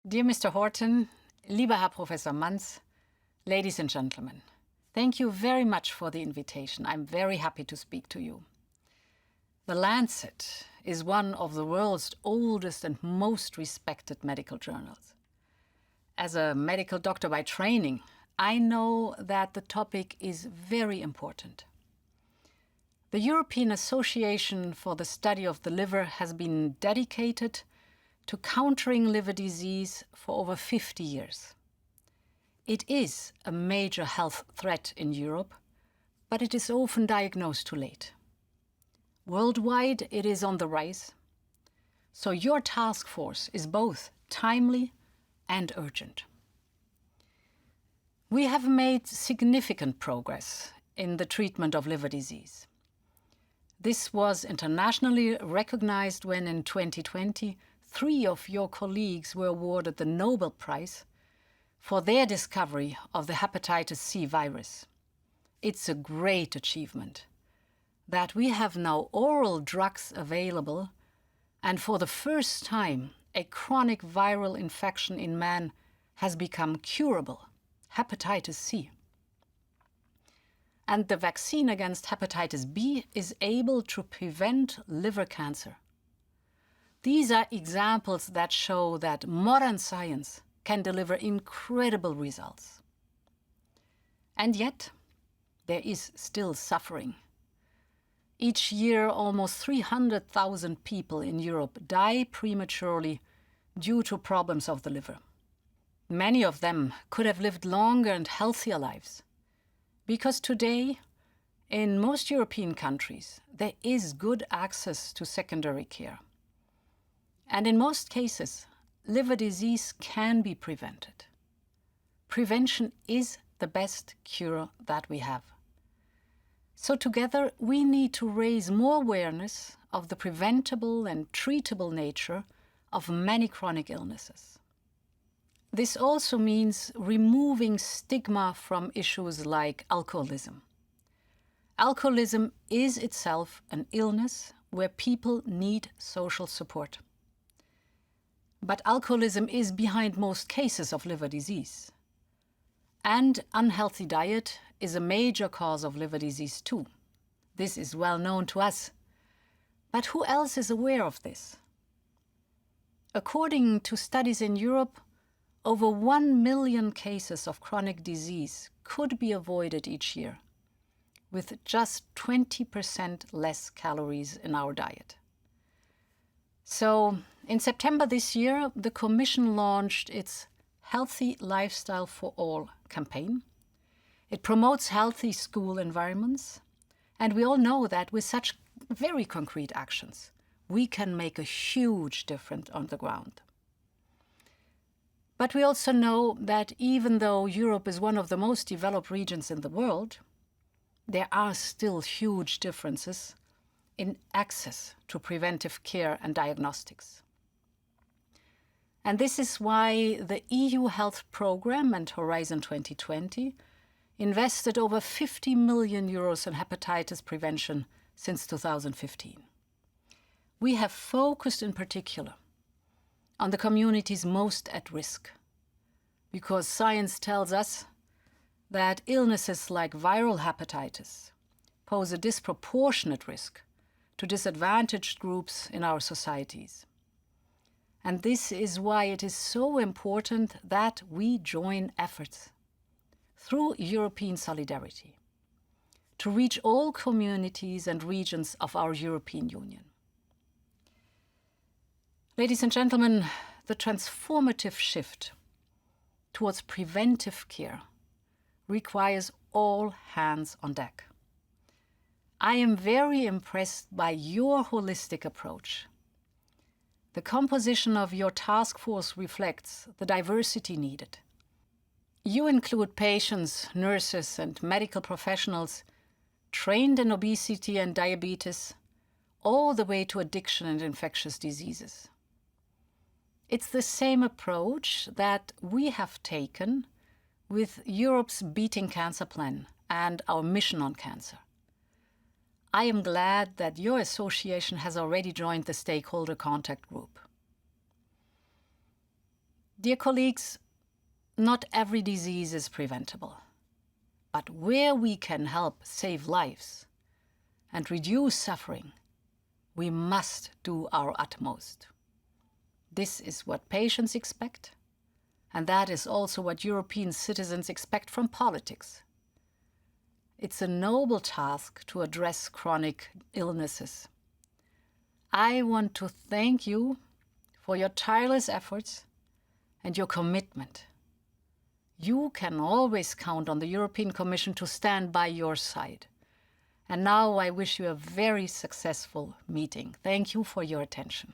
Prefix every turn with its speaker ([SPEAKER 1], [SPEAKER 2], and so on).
[SPEAKER 1] Dear Mr. Horton, lieber Herr Professor Manz, ladies and gentlemen, thank you very much for the invitation. I'm very happy to speak to you. The Lancet is one of the world's oldest and most respected medical journals. As a medical doctor by training, I know that the topic is very important. The European Association for the Study of the Liver has been dedicated to countering liver disease for over 50 years. It is a major health threat in Europe, but it is often diagnosed too late. Worldwide, it is on the rise. So your task force is both timely and urgent. We have made significant progress in the treatment of liver disease. This was internationally recognized when in 2020, 3 of your colleagues were awarded the Nobel Prize for their discovery of the hepatitis C virus. It's a great achievement that we have now oral drugs available, and for the first time, a chronic viral infection in man has become curable, hepatitis C. And the vaccine against hepatitis B is able to prevent liver cancer. These are examples that show that modern science can deliver incredible results. And yet, there is still suffering. Each year, almost 300,000 people in Europe die prematurely due to problems of the liver. Many of them could have lived longer and healthier lives, because today, in most European countries, there is good access to secondary care. And in most cases, liver disease can be prevented. Prevention is the best cure that we have. So together, we need to raise more awareness of the preventable and treatable nature of many chronic illnesses. This also means removing stigma from issues like alcoholism. Alcoholism is itself an illness where people need social support. But alcoholism is behind most cases of liver disease. And unhealthy diet is a major cause of liver disease too. This is well known to us. But who else is aware of this? According to studies in Europe, over 1 million cases of chronic disease could be avoided each year, with just 20% less calories in our diet. So, in September this year, the Commission launched its Healthy Lifestyle for All campaign. It promotes healthy school environments, and we all know that with such very concrete actions, we can make a huge difference on the ground. But we also know that even though Europe is one of the most developed regions in the world, there are still huge differences in access to preventive care and diagnostics. And this is why the EU Health Programme and Horizon 2020 invested over 50 million euros in hepatitis prevention since 2015. We have focused in particular on the communities most at risk, because science tells us that illnesses like viral hepatitis pose a disproportionate risk to disadvantaged groups in our societies. And this is why it is so important that we join efforts through European solidarity to reach all communities and regions of our European Union. Ladies and gentlemen, the transformative shift towards preventive care requires all hands on deck. I am very impressed by your holistic approach. The composition of your task force reflects the diversity needed. You include patients, nurses, and medical professionals trained in obesity and diabetes, all the way to addiction and infectious diseases. It's the same approach that we have taken with Europe's Beating Cancer Plan and our mission on cancer. I am glad that your association has already joined the stakeholder contact group. Dear colleagues, not every disease is preventable. But where we can help save lives and reduce suffering, we must do our utmost. This is what patients expect, and that is also what European citizens expect from politics. It's a noble task to address chronic illnesses. I want to thank you for your tireless efforts and your commitment. You can always count on the European Commission to stand by your side. And now I wish you a very successful meeting. Thank you for your attention.